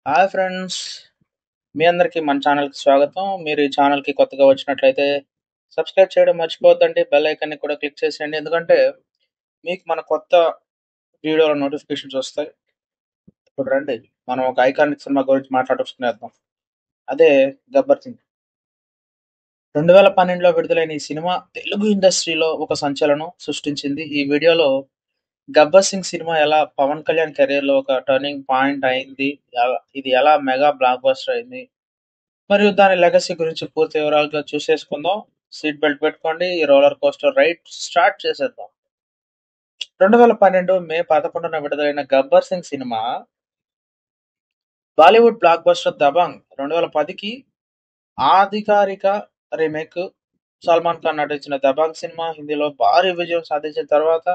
Hi friends, మీ అందరికీ మన ఛానల్కి స్వాగతం. మీరు ఈ ఛానల్కి కొత్తగా వచ్చినట్లయితే సబ్స్క్రైబ్ చేయడం మర్చిపోవద్దండి. బెల్ ఐకాన్ని కూడా క్లిక్ చేసేయండి, ఎందుకంటే మీకు మన కొత్త వీడియోల నోటిఫికేషన్స్ వస్తాయి. ఇప్పుడు రండి, మనం ఒక ఐకానిక్ సినిమా గురించి మాట్లాడుకునేద్దాం. అదే గబ్బర్ సింగ్. 2012లో విడుదలైన ఈ సినిమా తెలుగు ఇండస్ట్రీలో ఒక సంచలనం సృష్టించింది. ఈ వీడియోలో గబ్బర్ సింగ్ సినిమా ఎలా పవన్ కళ్యాణ్ కెరీర్లో ఒక టర్నింగ్ పాయింట్ అయింది, ఇది ఎలా మెగా బ్లాక్ బస్టర్ అయింది, మరియు దాని లెగసీ గురించి పూర్తి వివరాలుగా చూసేసుకుందాం. సీట్ బెల్ట్ పెట్టుకోండి. ఈ రోలర్ కోస్టర్ రైడ్ స్టార్ట్ చేసేద్దాం. 2012 మే 11న విడుదలైన గబ్బర్ సింగ్ సినిమా బాలీవుడ్ బ్లాక్ బస్టర్ దబంగ్ 2010కి అధికారిక రీమేక్. సల్మాన్ ఖాన్ నటించిన దబంగ్ సినిమా హిందీలో భారీ విజయం సాధించిన తర్వాత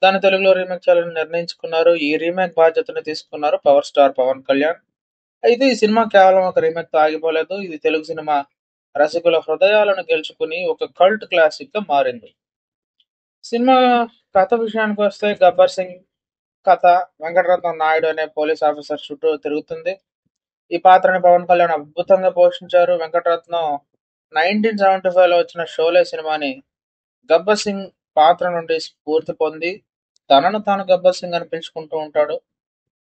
దాని తెలుగులో రీమేక్ చేయాలని నిర్ణయించుకున్నారు. ఈ రీమేక్ బాధ్యతను తీసుకున్నారు పవర్ స్టార్ పవన్ కళ్యాణ్. అయితే ఈ సినిమా కేవలం ఒక రీమేక్ తో ఆగిపోలేదు. ఇది తెలుగు సినిమా రసికుల హృదయాలను గెలుచుకుని ఒక కల్ట్ క్లాసిక్ గా మారింది. సినిమా కథ విషయానికి వస్తే, గబ్బర్ సింగ్ కథ వెంకటరత్నం నాయుడు అనే పోలీస్ ఆఫీసర్ చుట్టూ తిరుగుతుంది. ఈ పాత్రని పవన్ కళ్యాణ్ అద్భుతంగా పోషించారు. వెంకటరత్నం 1975లో వచ్చిన షోలే సినిమాని గబ్బర్ సింగ్ పాత్ర నుండి స్ఫూర్తి పొంది తనను తాను గబ్బర్ సింగ్ అని పిలుచుకుంటూ ఉంటాడు.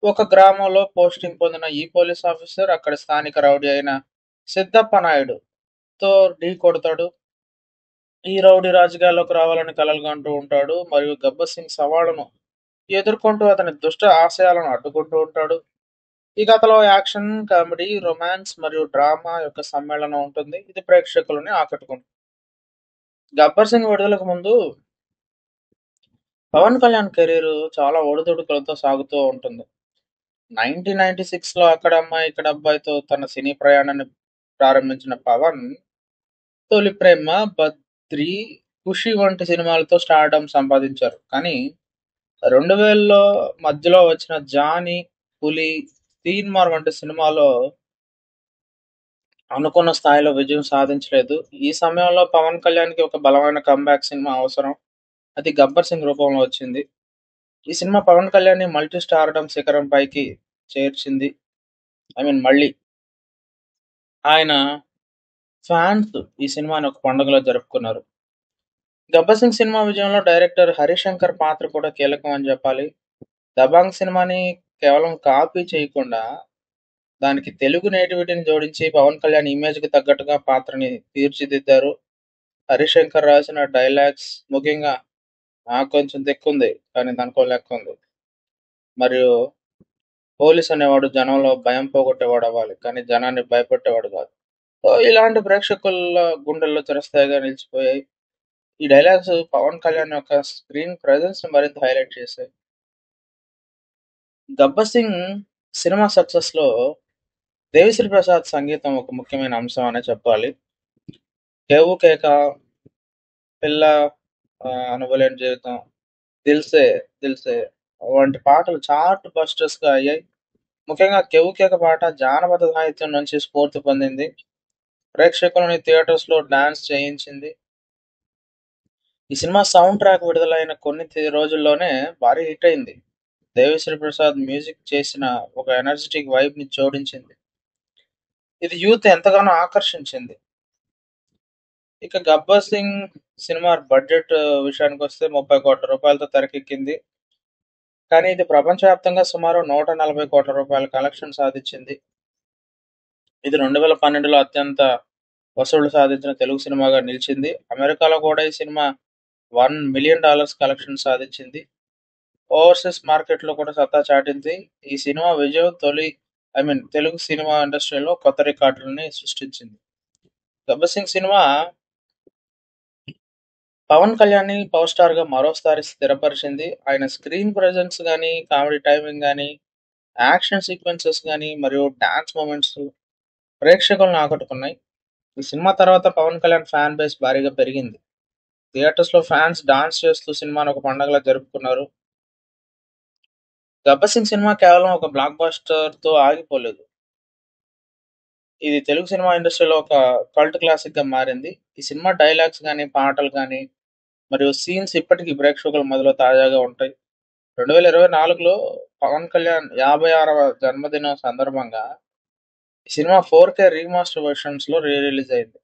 ఒక గ్రామంలో పోస్టింగ్ పొందిన ఈ పోలీస్ ఆఫీసర్ అక్కడి స్థానిక రౌడీ అయిన సిద్దప్ప నాయుడు తో ఢీ కొడతాడు. ఈ రౌడీ రాజకీయాల్లోకి రావాలని కలలుగంటూ ఉంటాడు, మరియు గబ్బర్ సింగ్ సవాళ్లను ఎదుర్కొంటూ అతని దుష్ట ఆశయాలను అడ్డుకుంటూ ఉంటాడు. ఈ కథలో యాక్షన్, కామెడీ, రొమాన్స్ మరియు డ్రామా యొక్క సమ్మేళనం ఉంటుంది. ఇది ప్రేక్షకులని ఆకట్టుకుంటుంది. గబ్బర్ సింగ్ విడుదలకు ముందు పవన్ కళ్యాణ్ కెరీర్ చాలా ఒడిదుడుకులతో సాగుతూ ఉంటుంది. 1996లో అక్కడ అమ్మాయి ఇక్కడ అబ్బాయితో తన సినీ ప్రయాణాన్ని ప్రారంభించిన పవన్ తొలి ప్రేమ, బద్రి, ఖుషి వంటి సినిమాలతో స్టార్డమ్ సంపాదించారు. కానీ 2000లో మధ్యలో వచ్చిన జానీ, పులి, తీన్మార్ వంటి సినిమాలో అనుకున్న స్థాయిలో విజయం సాధించలేదు. ఈ సమయంలో పవన్ కళ్యాణ్‌కి ఒక బలమైన కమ్‌బ్యాక్ సినిమా అవసరం. అది 'గబ్బర్ సింగ్' రూపంలో వచ్చింది. ఈ సినిమా పవన్ కళ్యాణ్‌ని మల్టీ స్టార్డమ్ శిఖరం పైకి చేర్చింది. మళ్ళీ ఆయన ఫ్యాన్స్ ఈ సినిమాని ఒక పండుగలా జరుపుకున్నారు. 'గబ్బర్ సింగ్' సినిమా విజయంలో డైరెక్టర్ హరిశంకర్ పాత్ర కూడా కీలకం అని చెప్పాలి. 'దబాంగ్' సినిమాని కేవలం కాపీ చేయకుండా దానికి తెలుగు నేటివిటీని జోడించి పవన్ కళ్యాణ్ ఇమేజ్‌కి తగ్గట్టుగా పాత్రని తీర్చిదిద్దారు. హరిశంకర్ రాసిన డైలాగ్స్ ముఖ్యంగా 'నాకు కొంచెం దిక్కుంది కానీ దానికో లెక్కుంది' మరియు 'పోలీస్ అనేవాడు జనంలో భయం పోగొట్టేవాడవ్వాలి కానీ జనాన్ని భయపెట్టేవాడు కాదు.' సో, ఇలాంటి ప్రేక్షకుల గుండెల్లో చిరస్థాయిగా నిలిచిపోయాయి. ఈ డైలాగ్స్ పవన్ కళ్యాణ్ యొక్క స్క్రీన్ ప్రెజెన్స్ ని మరింత హైలైట్ చేశాయి. 'గబ్బర్ సింగ్' సినిమా సక్సెస్ లో దేవిశ్రీ ప్రసాద్ సంగీతం ఒక ముఖ్యమైన అంశం అనే చెప్పాలి. 'కేవు కేక', 'పిల్ల', 'అనుభవలేని జీవితం', 'దిల్సే దిల్సే' వంటి పాటలు చార్ట్ బస్టర్స్ గా అయ్యాయి. ముఖ్యంగా 'కేవు కేక' పాట జానపద సాహిత్యం నుంచి స్ఫూర్తి పొందింది. ప్రేక్షకులని థియేటర్స్ లో డాన్స్ చేయించింది. ఈ సినిమా సౌండ్ ట్రాక్ విడుదలైన కొన్ని రోజుల్లోనే భారీ హిట్ అయింది. దేవిశ్రీ ప్రసాద్ మ్యూజిక్ చేసిన ఒక ఎనర్జెటిక్ వైబ్ ని జోడించింది. ఇది యూత్ ఎంతగానో ఆకర్షించింది. ఇక 'గబ్బర్ సింగ్' సినిమా బడ్జెట్ విషయానికి వస్తే 30 కోట్ల రూపాయలతో తెరకెక్కింది. కానీ ఇది ప్రపంచవ్యాప్తంగా సుమారు 140 కోట్ల రూపాయల కలెక్షన్ సాధించింది. ఇది 2012లో అత్యంత వసూళ్లు సాధించిన తెలుగు సినిమాగా నిలిచింది. అమెరికాలో కూడా ఈ సినిమా $1 మిలియన్ కలెక్షన్ సాధించింది. ఓవర్సీస్ మార్కెట్‌లో కూడా సత్తా చాటింది. ఈ సినిమా విజయం తెలుగు సినిమా ఇండస్ట్రీలో కొత్త రికార్డులని సృష్టించింది. 'గబ్బర్ సింగ్' సినిమా పవన్ కళ్యాణ్‌ని పవర్ స్టార్‌గా మరోసారి స్థిరపరిచింది. ఆయన స్క్రీన్ ప్రెజెన్స్ గాని, కామెడీ టైమింగ్ గాని, యాక్షన్ సీక్వెన్సెస్ గాని, మరియు డాన్స్ మూమెంట్స్ ప్రేక్షకులను ఆకట్టుకున్నాయి. ఈ సినిమా తర్వాత పవన్ కళ్యాణ్ ఫ్యాన్ బేస్ భారీగా పెరిగింది. థియేటర్స్‌లో ఫ్యాన్స్ డాన్స్ చేస్తూ సినిమాని ఒక పండగలా జరుపుకున్నారు. 'గబ్బర్ సింగ్' సినిమా కేవలం ఒక బ్లాక్ బస్టర్‌తో ఆగిపోలేదు. ఇది తెలుగు సినిమా ఇండస్ట్రీలో ఒక కల్ట్ క్లాసిక్‌గా మారింది. ఈ సినిమా డైలాగ్స్ గాని, పాటలు గాని, మరియు సీన్స్ ఇప్పటికీ ప్రేక్షకుల మదిలో తాజాగా ఉంటాయి. 2024లో పవన్ కళ్యాణ్ 56వ జన్మదినం సందర్భంగా ఈ సినిమా 4K రీమాస్టర్ వెర్షన్స్‌లో రిలీజ్ అయింది.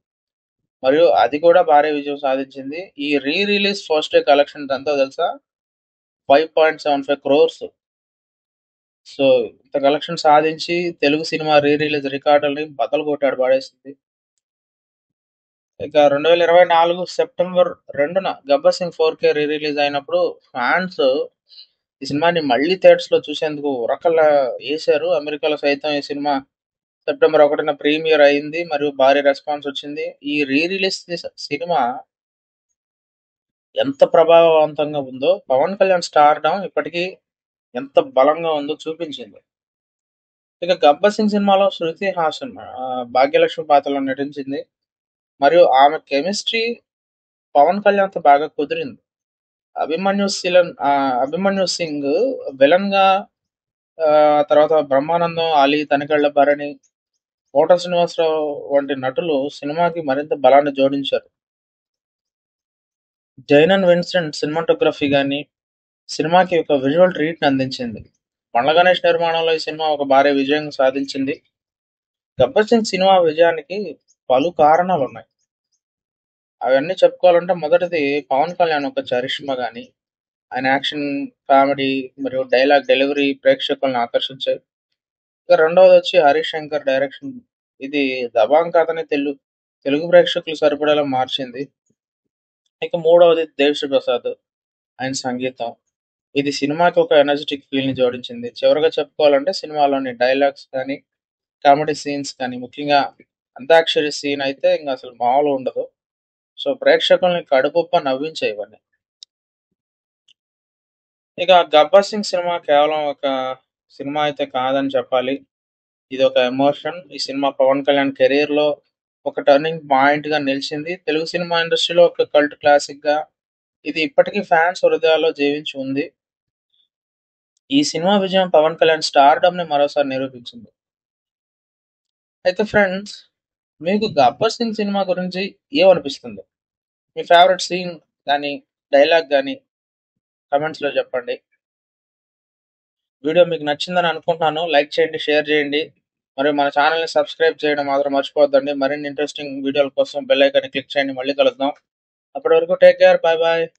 మరియు అది కూడా భారీ విజయం సాధించింది. ఈ రిలీజ్ ఫస్ట్ డే కలెక్షన్స్ ఎంతో తెలుసా? 5.75 క్రోర్స్. సో, ఇంత కలెక్షన్ సాధించి తెలుగు సినిమా రిలీజ్ రికార్డుల్ని బద్దలు కొట్టాడు పడేసింది. ఇక 2024 సెప్టెంబర్ 2న 'గబ్బర్ సింగ్ 4K' రిలీజ్ అయినప్పుడు ఫ్యాన్స్ ఈ సినిమాని మళ్ళీ థియేటర్స్‌లో చూసేందుకు ఉరకలా ఏశారు. అమెరికాలో సైతం ఈ సినిమా సెప్టెంబర్ 1న ప్రీమియర్ అయింది. మరియు భారీ రెస్పాన్స్ వచ్చింది. ఈ రిలీజ్ సినిమా ఎంత ప్రభావవంతంగా ఉందో, పవన్ కళ్యాణ్ స్టార్‌డమ్ ఇప్పటికీ ఎంత బలంగా ఉందో చూపించింది. ఇక 'గబ్బర్ సింగ్' సినిమాలో శృతి హాసన్ భాగ్యలక్ష్మి పాత్రలో నటించింది. మరియు ఆమె కెమిస్ట్రీ పవన్ కళ్యాణ్‌తో బాగా కుదిరింది. 'అభిమన్యు సింగ్' విలన్‌గా తర్వాత 'బ్రహ్మానందం', 'అలీ', 'తనికెళ్ళ భరణి', 'కోట శ్రీనివాసరావు' వంటి నటులు సినిమాకి మరింత బలాన్ని జోడించారు. 'జైనన్ విన్సెంట్' సినిమాటోగ్రఫీ గాని, సినిమాకి ఒక విజువల్ ట్రీట్‌ని అందించింది. బండ్ల గణేష్ నిర్మాణంలో ఈ సినిమా ఒక భారీ విజయం సాధించింది. 'గబ్బర్ సింగ్' సినిమా విజయానికి పలు కారణాలున్నాయి. అవన్నీ చెప్పుకోవాలంటే మొదటిది పవన్ కళ్యాణ్ యొక్క చరిష్మా గాని, ఆయన యాక్షన్, కామెడీ మరియు డైలాగ్ డెలివరీ ప్రేక్షకులను ఆకర్షించాయి. ఇక రెండవదొచ్చి హరీష్ శంకర్ డైరెక్షన్. ఇది 'దబాంగ్' కథని తెలుగు ప్రేక్షకులు సరిపడేలా మార్చింది. ఇక మూడవది దేవిశ్రీ ప్రసాద్. ఆయన సంగీతం. ఇది సినిమాకి ఒక ఎనర్జిటిక్ ఫీల్‌ని జోడించింది. చివరగా చెప్పుకోవాలంటే సినిమాలోని డైలాగ్స్ కానీ, కామెడీ సీన్స్ కానీ, ముఖ్యంగా అంతాక్షరి సీన్ అయితే ఇంక అసలు మామూలుగా ఉండదు. సో, ప్రేక్షకుల్ని కడుపుబ్బ నవ్వించాయి ఇవన్నీ. ఇక 'గబ్బర్ సింగ్' సినిమా కేవలం ఒక సినిమా అయితే కాదని చెప్పాలి. ఇదొక ఎమోషన్. ఈ సినిమా పవన్ కళ్యాణ్ కెరియర్‌లో ఒక టర్నింగ్ పాయింట్‌గా నిలిచింది. తెలుగు సినిమా ఇండస్ట్రీలో ఒక కల్ట్ క్లాసిక్‌గా ఇది ఇప్పటికీ ఫ్యాన్స్ హృదయాల్లో జీవించి ఉంది. ఈ సినిమా విజయం పవన్ కళ్యాణ్ స్టార్‌డమ్‌ని మరోసారి నిరూపించింది. అయితే ఫ్రెండ్స్, మీకు 'గబ్బర్ సింగ్' సినిమా గురించి ఏమనిపిస్తుంది? మీ ఫేవరెట్ సీన్ గాని, డైలాగ్ గాని కామెంట్స్‌లో చెప్పండి. వీడియో మీకు నచ్చిందని అనుకుంటున్నాను. లైక్ చేయండి, షేర్ చేయండి. మరియు మన ఛానెల్‌ని సబ్స్క్రైబ్ చేయడం మాత్రం మర్చిపోవద్దండి. మరిన్ని ఇంట్రెస్టింగ్ వీడియోల కోసం బెల్ ఐకాన్‌ని క్లిక్ చేయండి. మళ్ళీ కలుద్దాం. అప్పటి వరకు టేక్ కేర్. By by.